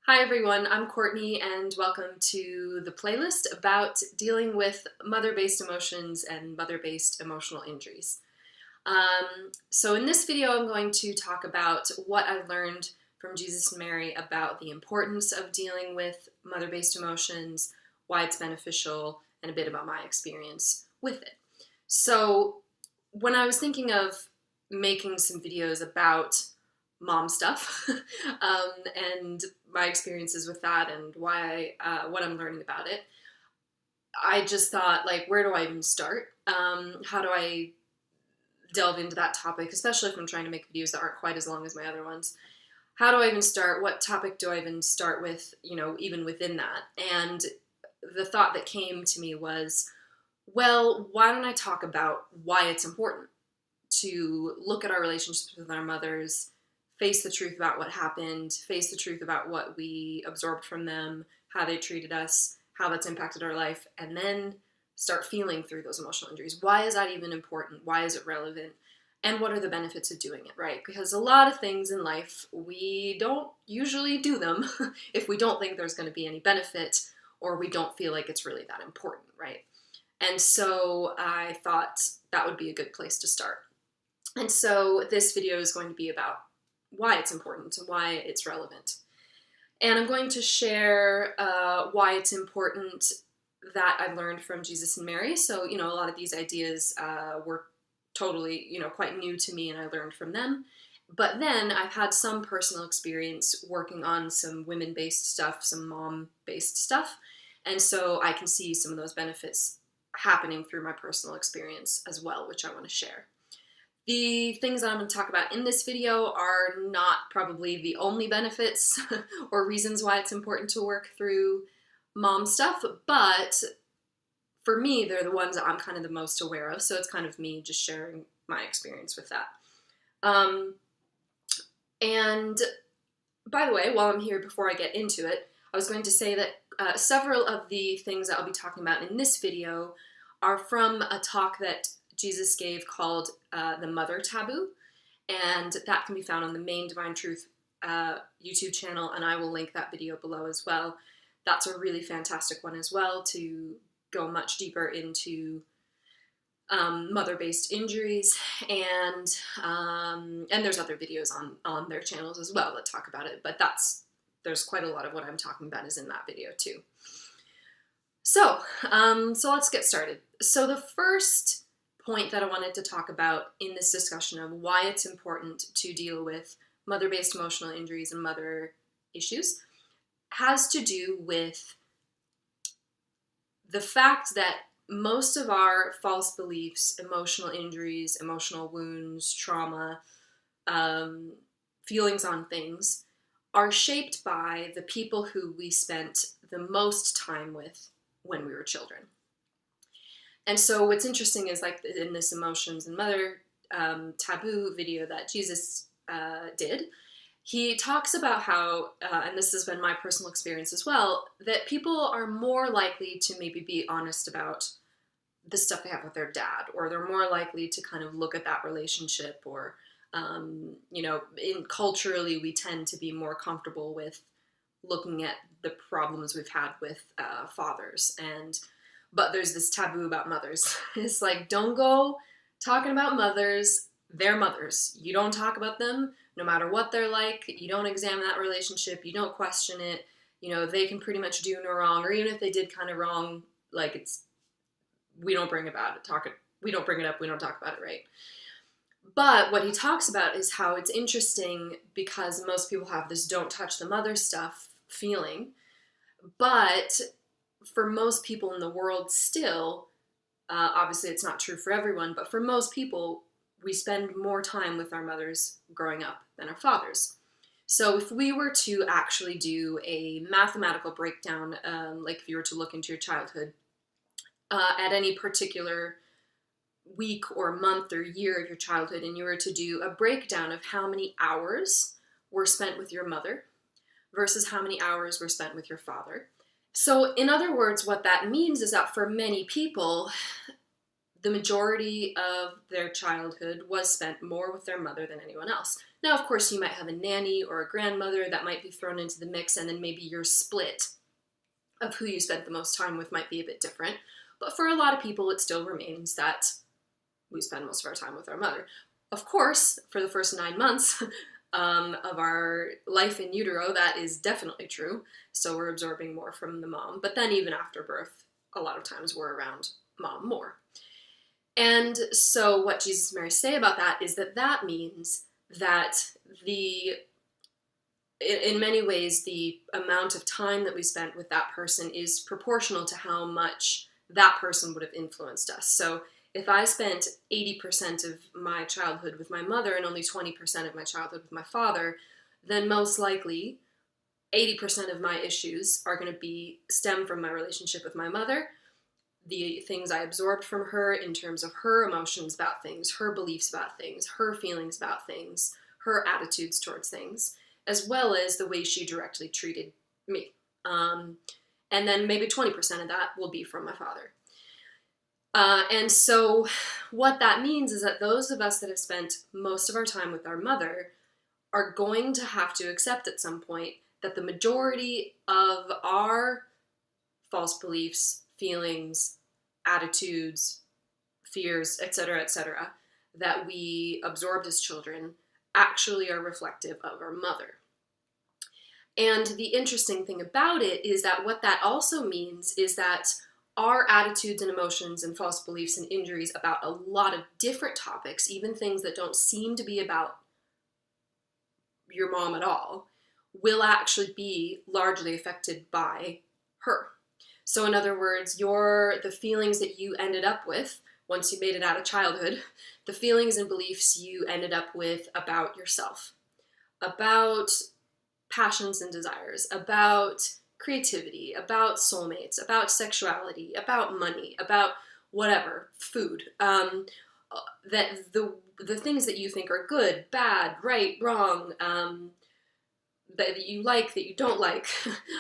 Hi everyone, I'm Courtney and welcome to the playlist about dealing with mother-based emotions and mother-based emotional injuries. So in this video I'm going to talk about what I've learned from Jesus and Mary about the importance of dealing with mother-based emotions, why it's beneficial, and a bit about my experience with it. So when I was thinking of making some videos about mom stuff and my experiences with that and what I'm learning about it, I just thought, like, where do I even start? How do I delve into that topic, especially if I'm trying to make videos that aren't quite as long as my other ones? How do I even start? What topic do I even start with, even within that? And the thought that came to me was, well, why don't I talk about why it's important to look at our relationships with our mothers, face the truth about what happened, face the truth about what we absorbed from them, how they treated us, how that's impacted our life, and then start feeling through those emotional injuries. Why is that even important? Why is it relevant? And what are the benefits of doing it, right? Because a lot of things in life, we don't usually do them if we don't think there's going to be any benefit or we don't feel like it's really that important, right? And so I thought that would be a good place to start. And so this video is going to be about why it's important and why it's relevant. And I'm going to share why it's important that I've learned from Jesus and Mary. So, a lot of these ideas were totally, quite new to me and I learned from them. But then I've had some personal experience working on some women-based stuff, some mom-based stuff. And so I can see some of those benefits happening through my personal experience as well, which I want to share. The things that I'm going to talk about in this video are not probably the only benefits or reasons why it's important to work through mom stuff, but for me, they're the ones that I'm kind of the most aware of, so it's kind of me just sharing my experience with that. And by the way, while I'm here, before I get into it, I was going to say that several of the things that I'll be talking about in this video are from a talk that Jesus gave called The Mother Taboo, and that can be found on the Main Divine Truth YouTube channel, and I will link that video below as well. That's a really fantastic one as well to go much deeper into mother-based injuries, and there's other videos on their channels as well that talk about it, but there's quite a lot of what I'm talking about is in that video too. So let's get started. So the first point that I wanted to talk about in this discussion of why it's important to deal with mother-based emotional injuries and mother issues has to do with the fact that most of our false beliefs, emotional injuries, emotional wounds, trauma, feelings on things are shaped by the people who we spent the most time with when we were children. And so what's interesting is, like, in this emotions and mother taboo video that Jesus did, he talks about how, and this has been my personal experience as well, that people are more likely to maybe be honest about the stuff they have with their dad, or they're more likely to kind of look at that relationship, or, culturally we tend to be more comfortable with looking at the problems we've had with fathers, but there's this taboo about mothers. It's like, don't go talking about mothers. They're mothers. You don't talk about them, no matter what they're like. You don't examine that relationship. You don't question it. They can pretty much do no wrong, or even if they did kind of wrong, like, we don't bring about it. We don't bring it up. We don't talk about it, right? But what he talks about is how it's interesting because most people have this don't touch the mother stuff feeling, but for most people in the world still, obviously it's not true for everyone, but for most people, we spend more time with our mothers growing up than our fathers. So if we were to actually do a mathematical breakdown, like if you were to look into your childhood, at any particular week or month or year of your childhood, and you were to do a breakdown of how many hours were spent with your mother versus how many hours were spent with your father. So in other words, what that means is that for many people, the majority of their childhood was spent more with their mother than anyone else. Now, of course, you might have a nanny or a grandmother that might be thrown into the mix, and then maybe your split of who you spent the most time with might be a bit different. But for a lot of people, it still remains that we spend most of our time with our mother. Of course, for the first 9 months of our life in utero, that is definitely true. So we're absorbing more from the mom. But then even after birth, a lot of times we're around mom more. And so what Jesus and Mary say about that is that that means that in many ways, the amount of time that we spent with that person is proportional to how much that person would have influenced us. So if I spent 80% of my childhood with my mother and only 20% of my childhood with my father, then most likely 80% of my issues are going to stem from my relationship with my mother, the things I absorbed from her in terms of her emotions about things, her beliefs about things, her feelings about things, her attitudes towards things, as well as the way she directly treated me. And then maybe 20% of that will be from my father. And so what that means is that those of us that have spent most of our time with our mother are going to have to accept at some point that the majority of our false beliefs, feelings, attitudes, fears, etc., that we absorbed as children actually are reflective of our mother. And the interesting thing about it is that what that also means is that our attitudes and emotions and false beliefs and injuries about a lot of different topics, even things that don't seem to be about your mom at all, will actually be largely affected by her. So in other words, the feelings that you ended up with once you made it out of childhood, the feelings and beliefs you ended up with about yourself, about passions and desires, about creativity, about soulmates, about sexuality, about money, about whatever, food, that the things that you think are good, bad, right, wrong, that you like, that you don't like,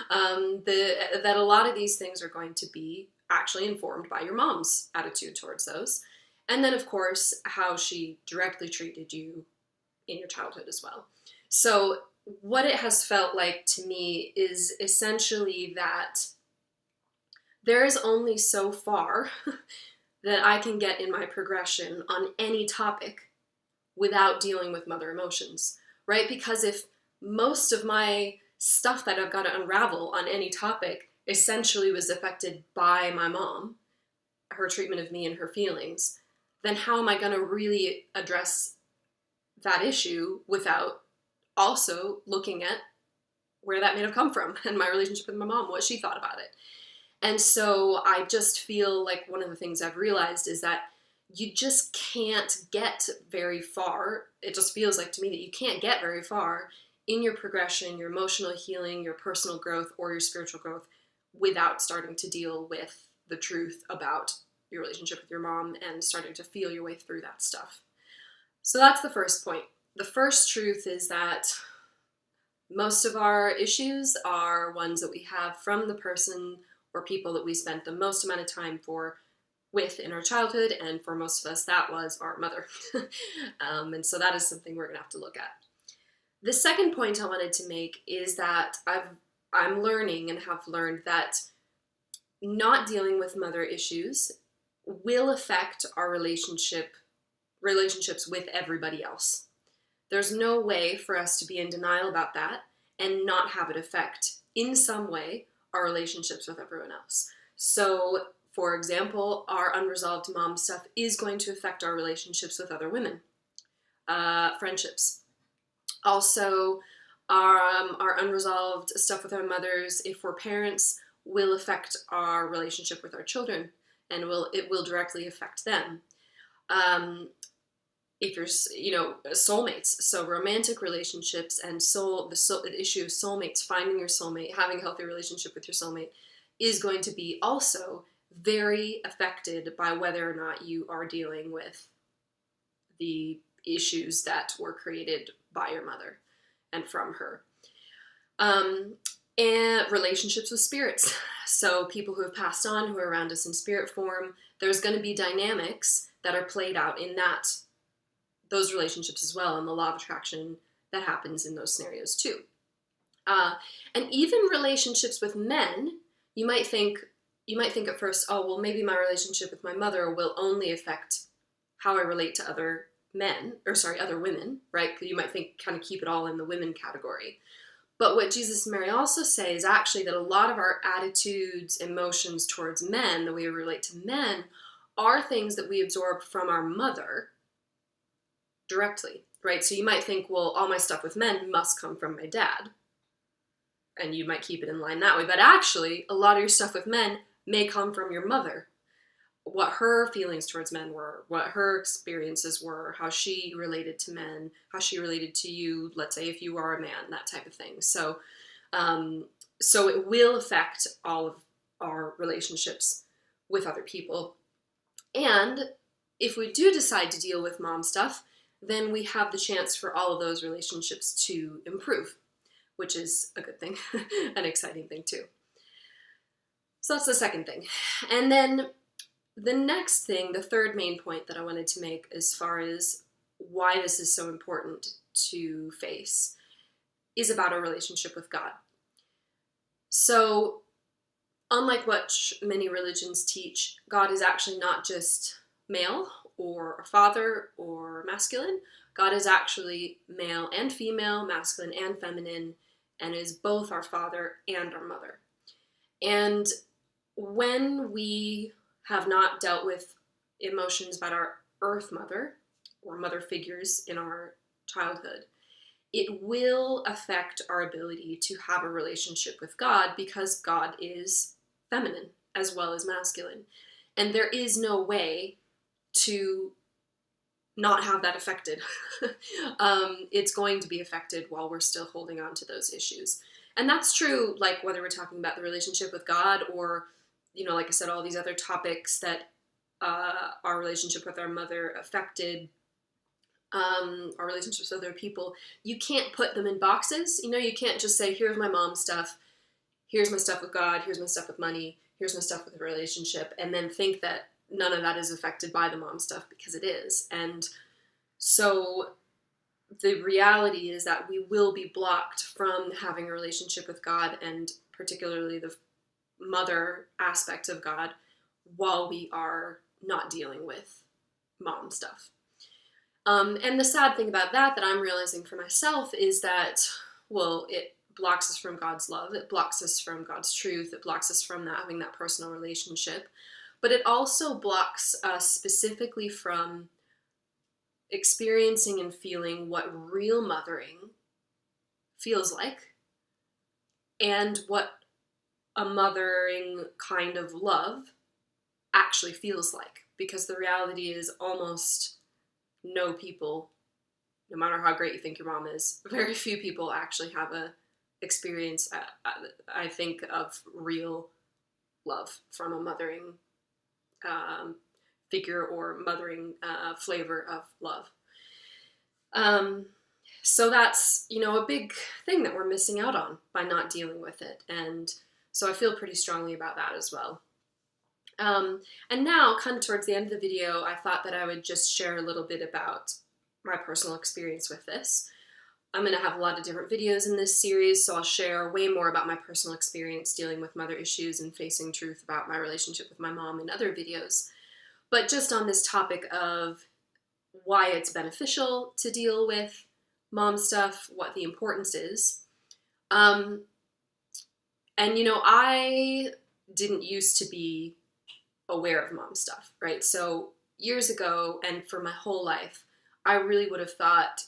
that a lot of these things are going to be actually informed by your mom's attitude towards those. And then, of course, how she directly treated you in your childhood as well. So what it has felt like to me is essentially that there is only so far that I can get in my progression on any topic without dealing with mother emotions, right? Because if most of my stuff that I've got to unravel on any topic essentially was affected by my mom, her treatment of me and her feelings, then how am I going to really address that issue without also looking at where that may have come from and my relationship with my mom, what she thought about it. And so I just feel like one of the things I've realized is that you just can't get very far. It just feels like to me that you can't get very far in your progression, your emotional healing, your personal growth, or your spiritual growth without starting to deal with the truth about your relationship with your mom and starting to feel your way through that stuff. So that's the first point. The first truth is that most of our issues are ones that we have from the person or people that we spent the most amount of time with in our childhood, and for most of us that was our mother. And so that is something we're going to have to look at. The second point I wanted to make is that I'm learning and have learned that not dealing with mother issues will affect our relationships with everybody else. There's no way for us to be in denial about that and not have it affect, in some way, our relationships with everyone else. So, for example, our unresolved mom stuff is going to affect our relationships with other women, friendships. Also, our unresolved stuff with our mothers, if we're parents, will affect our relationship with our children, and it will directly affect them. If you're, soulmates, so romantic relationships and the issue of soulmates, finding your soulmate, having a healthy relationship with your soulmate is going to be also very affected by whether or not you are dealing with the issues that were created by your mother and from her. And relationships with spirits. So people who have passed on, who are around us in spirit form, there's going to be dynamics that are played out in those relationships as well, and the law of attraction that happens in those scenarios too. And even relationships with men, you might think at first, oh, well, maybe my relationship with my mother will only affect how I relate to other women, right? You might think, kind of keep it all in the women category. But what Jesus and Mary also say is actually that a lot of our attitudes, emotions towards men, the way we relate to men, are things that we absorb from our mother directly, right? So you might think, well, all my stuff with men must come from my dad. And you might keep it in line that way. But actually, a lot of your stuff with men may come from your mother. What her feelings towards men were, what her experiences were, how she related to men, how she related to you, let's say if you are a man, that type of thing. So it will affect all of our relationships with other people. And if we do decide to deal with mom stuff, then we have the chance for all of those relationships to improve, which is a good thing, an exciting thing too. So that's the second thing. And then the next thing, the third main point that I wanted to make as far as why this is so important to face, is about our relationship with God. So unlike what many religions teach, God is actually not just male or a father or masculine. God is actually male and female, masculine and feminine, and is both our father and our mother. And when we have not dealt with emotions about our earth mother or mother figures in our childhood, it will affect our ability to have a relationship with God, because God is feminine as well as masculine. And there is no way to not have that affected. It's going to be affected while we're still holding on to those issues. And that's true, like whether we're talking about the relationship with God or, like I said, all these other topics that our relationship with our mother affected, our relationships with other people. You can't put them in boxes. You can't just say, here's my mom's stuff, here's my stuff with God, here's my stuff with money, here's my stuff with a relationship, and then think that none of that is affected by the mom stuff, because it is. And so the reality is that we will be blocked from having a relationship with God, and particularly the mother aspect of God, while we are not dealing with mom stuff. And the sad thing about that I'm realizing for myself is that, well, it blocks us from God's love, it blocks us from God's truth, it blocks us from having that personal relationship, but it also blocks us specifically from experiencing and feeling what real mothering feels like, and what a mothering kind of love actually feels like. Because the reality is, almost no people, no matter how great you think your mom is, very few people actually have a experience, I think, of real love from a mothering figure or mothering flavor of love. So that's, a big thing that we're missing out on by not dealing with it. And so I feel pretty strongly about that as well. And now, kind of towards the end of the video, I thought that I would just share a little bit about my personal experience with this. I'm going to have a lot of different videos in this series, so I'll share way more about my personal experience dealing with mother issues and facing truth about my relationship with my mom in other videos. But just on this topic of why it's beneficial to deal with mom stuff, what the importance is. And, I didn't used to be aware of mom stuff, right? So years ago, and for my whole life, I really would have thought,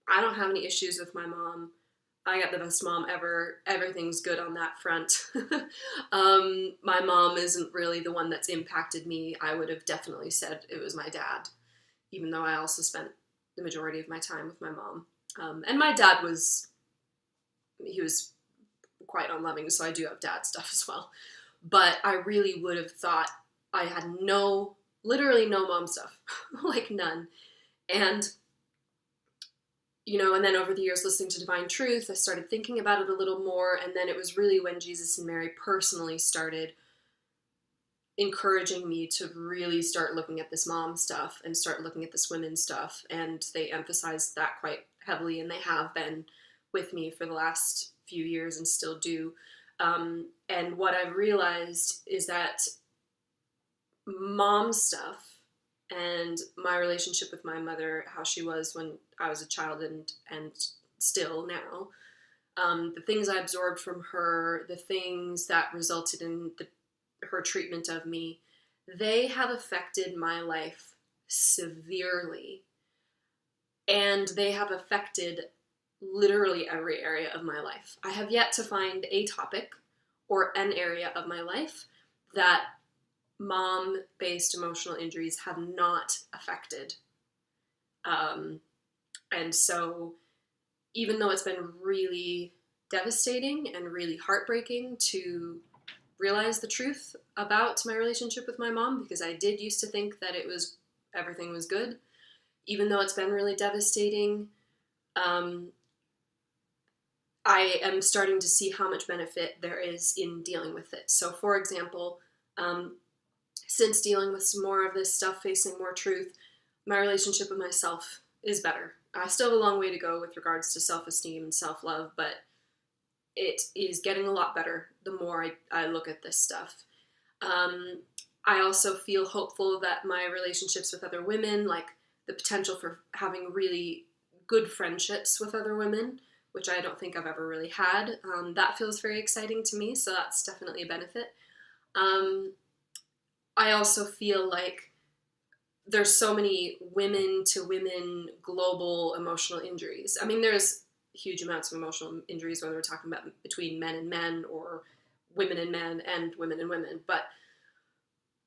I don't have any issues with my mom. I got the best mom ever. Everything's good on that front. My mom isn't really the one that's impacted me. I would have definitely said it was my dad, even though I also spent the majority of my time with my mom. And my dad he was quite unloving, so I do have dad stuff as well. But I really would have thought I had literally no mom stuff, like none. And and then over the years listening to Divine Truth, I started thinking about it a little more, and then it was really when Jesus and Mary personally started encouraging me to really start looking at this mom stuff and start looking at this women stuff, and they emphasized that quite heavily, and they have been with me for the last few years and still do. And what I've realized is that mom stuff and my relationship with my mother, how she was when I was a child and still now, the things I absorbed from her, the things that resulted in her treatment of me, they have affected my life severely. And they have affected literally every area of my life. I have yet to find a topic or an area of my life that mom-based emotional injuries have not affected. And so even though it's been really devastating and really heartbreaking to realize the truth about my relationship with my mom, because I did used to think that everything was good, even though it's been really devastating, I am starting to see how much benefit there is in dealing with it. So for example, since dealing with some more of this stuff, facing more truth, my relationship with myself is better. I still have a long way to go with regards to self-esteem and self-love, but it is getting a lot better the more I look at this stuff. I also feel hopeful that my relationships with other women, like the potential for having really good friendships with other women, which I don't think I've ever really had, that feels very exciting to me, so that's definitely a benefit. I also feel like there's so many women-to-women global emotional injuries. I mean, there's huge amounts of emotional injuries, whether we're talking about between men and men or women and men and women, but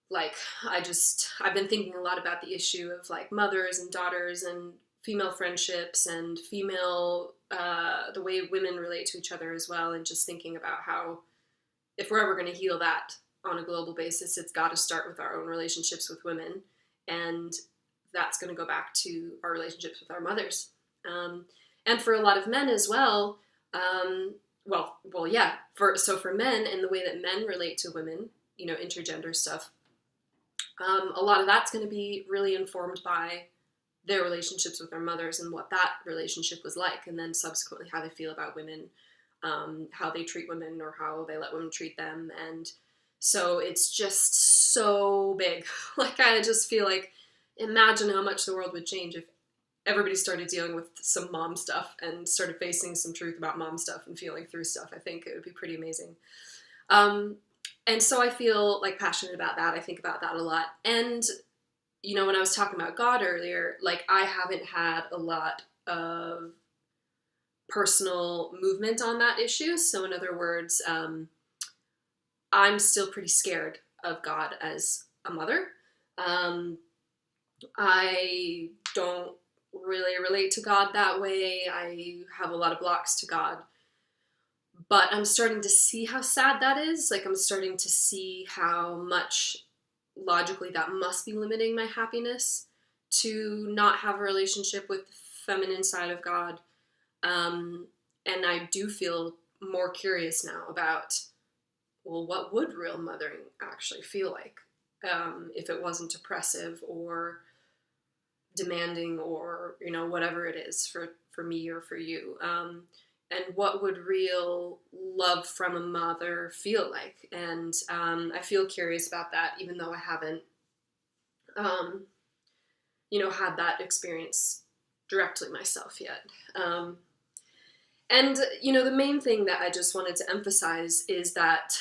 like I've been thinking a lot about the issue of like mothers and daughters and female friendships and the way women relate to each other as well, and just thinking about how if we're ever going to heal that on a global basis, it's got to start with our own relationships with women, and that's going to go back to our relationships with our mothers. And for a lot of men as well, for men and the way that men relate to women, intergender stuff, a lot of that's going to be really informed by their relationships with their mothers and what that relationship was like, and then subsequently how they feel about women, how they treat women or how they let women treat them. And so it's just so big. Like, I just feel like, imagine how much the world would change if everybody started dealing with some mom stuff and started facing some truth about mom stuff and feeling through stuff. I think it would be pretty amazing. And so I feel like passionate about that. I think about that a lot. And, when I was talking about God earlier, like, I haven't had a lot of personal movement on that issue. So in other words, I'm still pretty scared of God as a mother. I don't really relate to God that way. I have a lot of blocks to God. But I'm starting to see how sad that is. Like, I'm starting to see how much logically that must be limiting my happiness to not have a relationship with the feminine side of God. And I do feel more curious now about, well, what would real mothering actually feel like if it wasn't oppressive or demanding or, whatever it is for me or for you. And what would real love from a mother feel like? And I feel curious about that, even though I haven't, had that experience directly myself yet. And the main thing that I just wanted to emphasize is that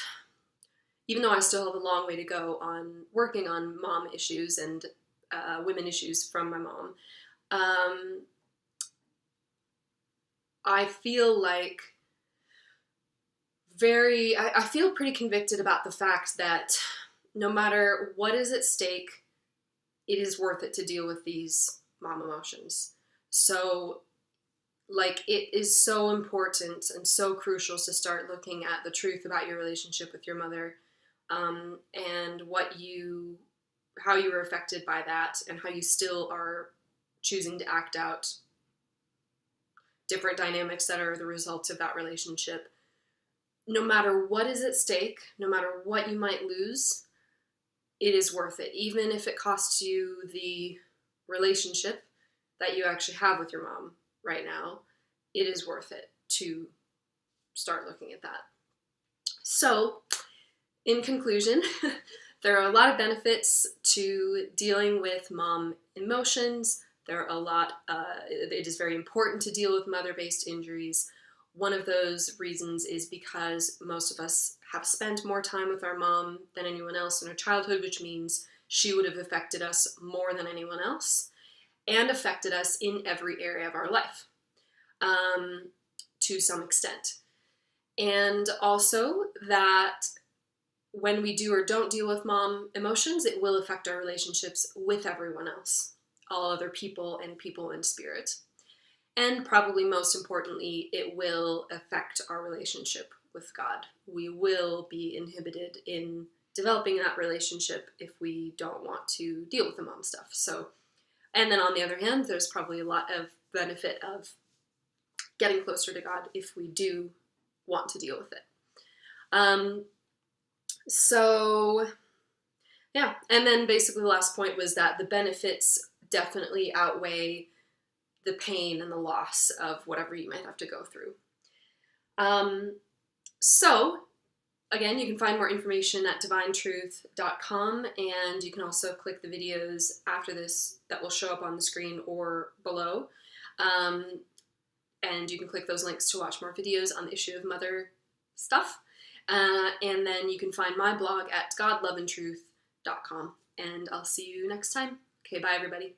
even though I still have a long way to go on working on mom issues and women issues from my mom, I feel like I feel pretty convicted about the fact that no matter what is at stake, it is worth it to deal with these mom emotions. So, like, it is so important and so crucial to start looking at the truth about your relationship with your mother, and how you were affected by that, and how you still are choosing to act out different dynamics that are the result of that relationship. No matter what is at stake, no matter what you might lose, it is worth it. Even if it costs you the relationship that you actually have with your mom right now, it is worth it to start looking at that. So, in conclusion, there are a lot of benefits to dealing with mom emotions. There are a lot, it is very important to deal with mother-based injuries. One of those reasons is because most of us have spent more time with our mom than anyone else in our childhood, which means she would have affected us more than anyone else and affected us in every area of our life to some extent. And also that when we do or don't deal with mom emotions, it will affect our relationships with everyone else, all other people and people in spirit. And probably most importantly, it will affect our relationship with God. We will be inhibited in developing that relationship if we don't want to deal with the mom stuff. So, and then on the other hand, there's probably a lot of benefit of getting closer to God if we do want to deal with it. So yeah, and then basically the last point was that the benefits definitely outweigh the pain and the loss of whatever you might have to go through. So again, you can find more information at divinetruth.com, and you can also click the videos after this that will show up on the screen or below. And you can click those links to watch more videos on the issue of mother stuff. And then you can find my blog at godloveandtruth.com. And I'll see you next time. Okay, bye everybody.